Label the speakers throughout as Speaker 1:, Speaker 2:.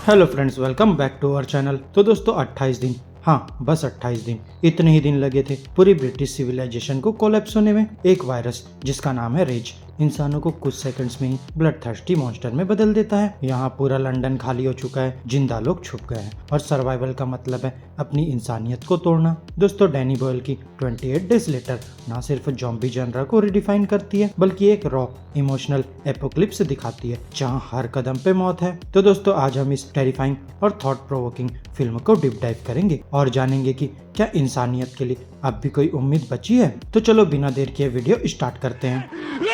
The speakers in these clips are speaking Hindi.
Speaker 1: Hello friends, welcome back to our channel. तो दोस्तों 28 दिन, हाँ बस 28 दिन, इतने ही दिन लगे थे पूरी ब्रिटिश सिविलाइजेशन को कोलैप्स होने में। एक वायरस जिसका नाम है रेज इंसानों को कुछ सेकंड्स में ही ब्लड थर्स्टी मॉन्स्टर में बदल देता है। यहाँ पूरा लंदन खाली हो चुका है, जिंदा लोग छुप गए हैं और सर्वाइवल का मतलब है अपनी इंसानियत को तोड़ना। दोस्तों डैनी बॉयल की 28 डेज लेटर ना सिर्फ जॉम्बी जनरा को रिडिफाइन करती है बल्कि एक रॉ इमोशनल एपोक्लिप्स दिखाती है जहाँ हर कदम पे मौत है। तो दोस्तों आज हम इस टेरिफाइंग और थॉट प्रोवोकिंग फिल्म को डीप डाइव करेंगे और जानेंगे कि क्या इंसानियत के लिए अब भी कोई उम्मीद बची है। तो चलो बिना देर किए वीडियो स्टार्ट करते हैं।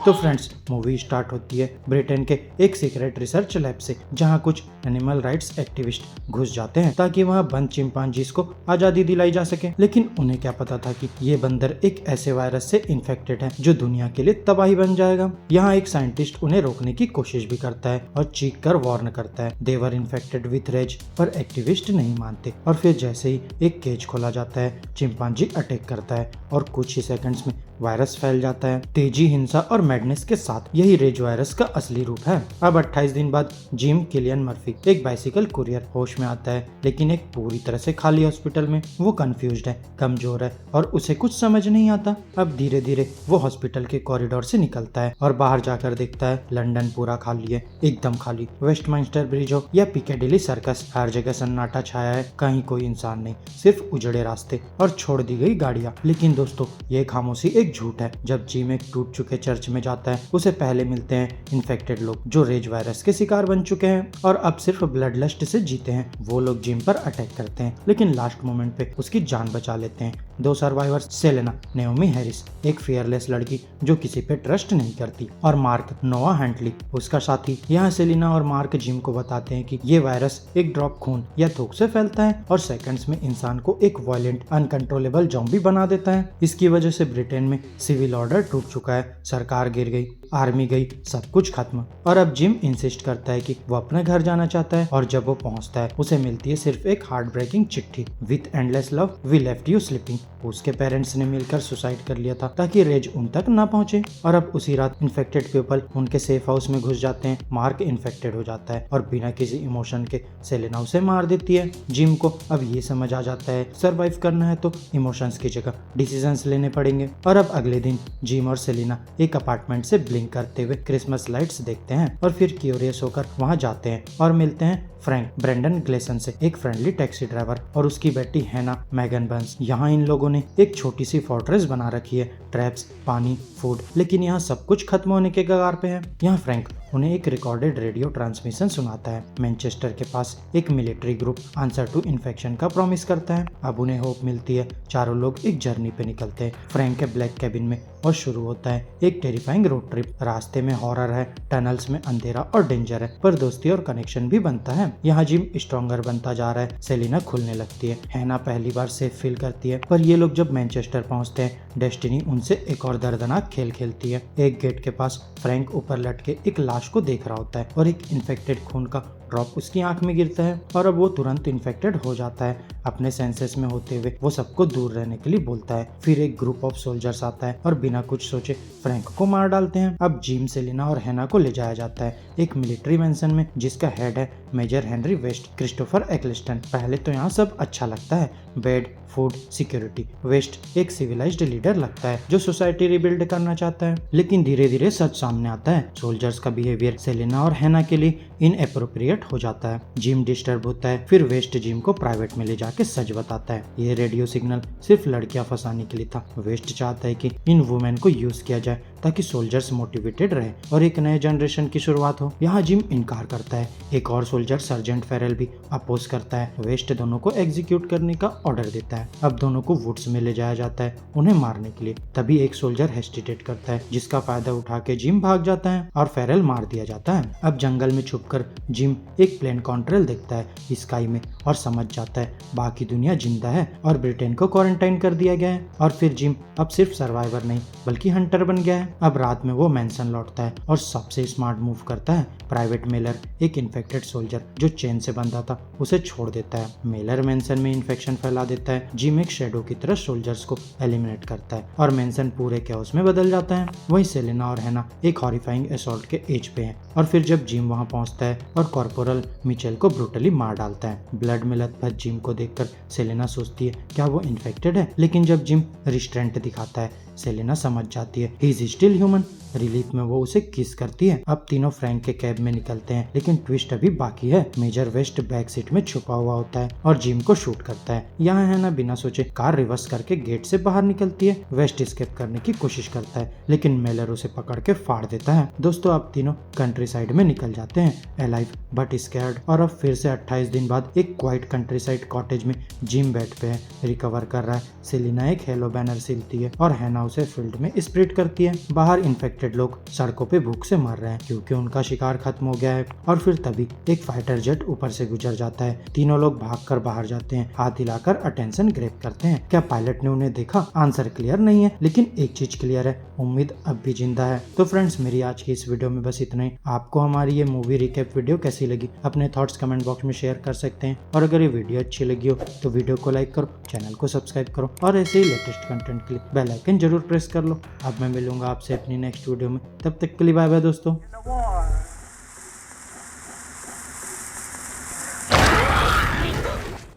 Speaker 1: तो फ्रेंड्स मूवी स्टार्ट होती है ब्रिटेन के एक सीक्रेट रिसर्च लैब से, जहां कुछ एनिमल राइट्स एक्टिविस्ट घुस जाते हैं ताकि वहां बंद चिंपांजीज को आजादी दिलाई जा सके। लेकिन उन्हें क्या पता था कि ये बंदर एक ऐसे वायरस से इन्फेक्टेड है जो दुनिया के लिए तबाही बन जाएगा। यहाँ एक साइंटिस्ट उन्हें रोकने की कोशिश भी करता है और चीख कर वार्न करता है दे वर इन्फेक्टेड विथ रेज, पर एक्टिविस्ट नहीं मानते। और फिर जैसे ही एक केज खोला जाता है चिंपांजी अटैक करता है और कुछ ही सेकंड्स में वायरस फैल जाता है। तेजी, हिंसा और मैडनेस के साथ यही रेज वायरस का असली रूप है। अब 28 दिन बाद जिम किलियन मर्फी एक बाइसिकल कुरियर होश में आता है, लेकिन एक पूरी तरह से खाली हॉस्पिटल में। वो कंफ्यूज्ड है, कमजोर है और उसे कुछ समझ नहीं आता। अब धीरे धीरे वो हॉस्पिटल के कॉरिडोर से निकलता है और बाहर जाकर देखता है लंदन पूरा खाली है, एकदम खाली। वेस्टमिंस्टर ब्रिज हो या पिकाडिली सर्कस, हर जगह सन्नाटा छाया है, कहीं कोई इंसान नहीं, सिर्फ उजड़े रास्ते और छोड़ दी गई गाड़ियां। लेकिन दोस्तों ये खामोशी एक झूठ है। जब जिम एक टूट चुके चर्च में जाता है उसे पहले मिलते हैं इन्फेक्टेड लोग जो रेज वायरस के शिकार बन चुके हैं और अब सिर्फ ब्लड लस्ट से जीते हैं। वो लोग जिम पर अटैक करते हैं लेकिन लास्ट मोमेंट पे उसकी जान बचा लेते हैं। दो सर्वाइवर्स, सेलेना नेओमी हैरिस, एक फियरलेस लड़की जो किसी पे ट्रस्ट नहीं करती, और मार्क नोआ हैंटली उसका साथी। यहाँ सेलिना और मार्क जिम को बताते हैं कि ये वायरस एक ड्रॉप खून या थूक से फैलता है और सेकंड्स में इंसान को एक वायलेंट अनकंट्रोलेबल ज़ॉम्बी बना देता है। इसकी वजह से ब्रिटेन में सिविल ऑर्डर टूट चुका है, सरकार गिर गई, आर्मी गई, सब कुछ खत्म। और अब जिम इंसिस्ट करता है कि वो अपने घर जाना चाहता है और जब वो पहुंचता है उसे मिलती है सिर्फ एक हार्ट ब्रेकिंग चिट्ठी, with endless love we left you sleeping. उसके पेरेंट्स ने मिलकर सुसाइड कर लिया था ताकि रेज उन तक ना पहुंचे। और अब उसी रात इन्फेक्टेड पीपल उनके सेफ हाउस में घुस जाते हैं। मार्क इन्फेक्टेड हो जाता है और बिना किसी इमोशन के सेलेना उसे मार देती है। जिम को अब ये समझ आ जाता है सर्वाइव करना है तो इमोशंस की जगह डिसीजंस लेने पड़ेंगे। और अब अगले दिन जिम और सेलिना एक अपार्टमेंट से ब्लिंक करते हुए क्रिसमस लाइट्स देखते हैं और फिर क्यूरियस होकर वहां जाते हैं और मिलते हैं फ्रैंक ब्रेंडन ग्लेसन से, एक फ्रेंडली टैक्सी ड्राइवर, और उसकी बेटी हैना मैगन बंस। यहाँ इन लोगों ने एक छोटी सी फोर्ट्रेस बना रखी है, ट्रैप्स, पानी, फूड, लेकिन यहाँ सब कुछ खत्म होने के कगार पे है। यहाँ फ्रैंक उन्हें एक रिकॉर्डेड रेडियो ट्रांसमिशन सुनाता है। मैनचेस्टर के पास एक military group answer to infection का प्रॉमिस करता है। अब उन्हें होप मिलती है, चारों लोग एक जर्नी पे निकलते हैं फ्रैंक के ब्लैक कैबिन में और शुरू होता है एक टेरिफाइंग रोड ट्रिप। रास्ते में हॉरर है, टनल्स में अंधेरा और डेंजर है, पर दोस्ती और कनेक्शन भी बनता है। यहाँ जिम स्ट्रॉन्गर बनता जा रहा है, सेलिना खुलने लगती है, हैना पहली बार सेफ फील करती है। पर ये लोग जब मैनचेस्टर पहुंचते हैं डेस्टिनी उनसे एक और दर्दनाक खेल खेलती है। एक गेट के पास फ्रैंक ऊपर लटके एक लाश को देख रहा होता है और एक इन्फेक्टेड खून का ड्रॉप उसकी आंख में गिरता है और अब वो तुरंत इन्फेक्टेड हो जाता है। अपने सेंसेस में होते हुए वो सबको दूर रहने के लिए बोलता है। फिर एक ग्रुप ऑफ सोल्जर्स आता है और बिना कुछ सोचे फ्रैंक को मार डालते हैं। अब जिम, सेलिना और हैना को ले जाया जाता है एक मिलिट्री मेंशन में जिसका हेड है मेजर हेनरी वेस्ट क्रिस्टोफर एक्लिस्टन। पहले तो यहाँ सब अच्छा लगता है, बेड, फूड, सिक्योरिटी। वेस्ट एक सिविलाइज्ड लीडर लगता है जो सोसाइटी रिबिल्ड करना चाहता है, लेकिन धीरे धीरे सच सामने आता है। सोल्जर्स का बिहेवियर सेलिना और हैना के लिए इनएप्रोप्रिएट हो जाता है। जिम डिस्टर्ब होता है, फिर वेस्ट जिम को प्राइवेट में ले जाके सच बताता है। ये रेडियो सिग्नल सिर्फ लड़कियां फंसाने के लिए था। वेस्ट चाहता है कि इन वुमेन को यूज किया जाए ताकि सोल्जर्स मोटिवेटेड रहे और एक नए जनरेशन की शुरुआत हो। यहाँ जिम इनकार करता है। एक और सोल्जर सर्जेंट फेरल भी अपोज करता है। वेस्ट दोनों को एग्जीक्यूट करने का ऑर्डर देता है। अब दोनों को वुड्स में ले जाया जाता है उन्हें मारने के लिए। तभी एक सोल्जर हेस्टिटेट करता है जिसका फायदा उठा के जिम भाग जाता है और फेरल मार दिया जाता है। अब जंगल में छुपकर जिम एक प्लेन कॉन्ट्रेल देखता है स्काई में और समझ जाता है बाकी दुनिया जिंदा है और ब्रिटेन को क्वारंटाइन कर दिया गया है। और फिर जिम अब सिर्फ सर्वाइवर नहीं बल्कि हंटर बन गया है। अब रात में वो मैंसन लौटता है और सबसे स्मार्ट मूव करता है। प्राइवेट मेलर एक इन्फेक्टेड सोल्जर जो चेन से बंधा था उसे छोड़ देता है। मेलर मैंसन में इन्फेक्शन फैला देता है। जिम एक शेडो की तरह सोल्जर्स को एलिमिनेट करता है और मैंसन पूरे कैओस में बदल जाता है। वहीं सेलेना और हैना एक हॉरिफाइंग असॉल्ट के एज पे हैं और फिर जब जिम वहां पहुंचता है और कॉर्पोरल मिचेल को ब्रूटली मार डालता है। ब्लड में लथपथ जिम को देखकर सेलेना सोचती है क्या वो इन्फेक्टेड है, लेकिन जब जिम रिस्ट्रेंट दिखाता है सेलेना समझ जाती है he is still human. Relief में वो उसे किस करती है। अब तीनों फ्रैंक के कैब में निकलते हैं, लेकिन ट्विस्ट अभी बाकी है। मेजर वेस्ट बैक सीट में छुपा हुआ होता है और जिम को शूट करता है। यहाँ है ना बिना सोचे कार रिवर्स करके गेट से बाहर निकलती है। वेस्ट एस्केप करने की कोशिश करता है, लेकिन मेलर उसे पकड़ के फाड़ देता है। दोस्तों अब तीनों कंट्री साइड में निकल जाते हैं, अलाइव बट स्कैर्ड। और अब फिर से 28 दिन बाद एक क्वाइट कंट्री साइड कॉटेज में जिम बेड पे है, रिकवर कर रहा है। सेलिना एक हेलो बैनर सिलती है और हैना उसे फील्ड में स्प्रेड करती है। बाहर इन्फेक्टेड लोग सड़कों पे भूख से मर रहे हैं क्योंकि उनका शिकार खत्म हो गया है। और फिर तभी एक फाइटर जेट ऊपर से गुजर जाता है। तीनों लोग भागकर बाहर जाते हैं, हाथ हिलाकर अटेंशन ग्रैब करते हैं। क्या पायलट ने उन्हें देखा? आंसर क्लियर नहीं है, लेकिन एक चीज क्लियर है, उम्मीद अब भी जिंदा है। तो फ्रेंड्स मेरी आज की इस वीडियो में बस इतना ही। आपको हमारी ये मूवी रिकैप वीडियो कैसी लगी अपने थॉट्स कमेंट बॉक्स में शेयर कर सकते हैं। और अगर ये वीडियो अच्छी लगी हो तो वीडियो को लाइक करो, चैनल को सब्सक्राइब करो और ऐसे ही लेटेस्ट कंटेंट के लिए बेल आइकन जरूर प्रेस कर लो। अब मैं मिलूंगा आपसे अपनी नेक्स्ट वीडियो में, तब तक के लिए बाय बाय दोस्तों।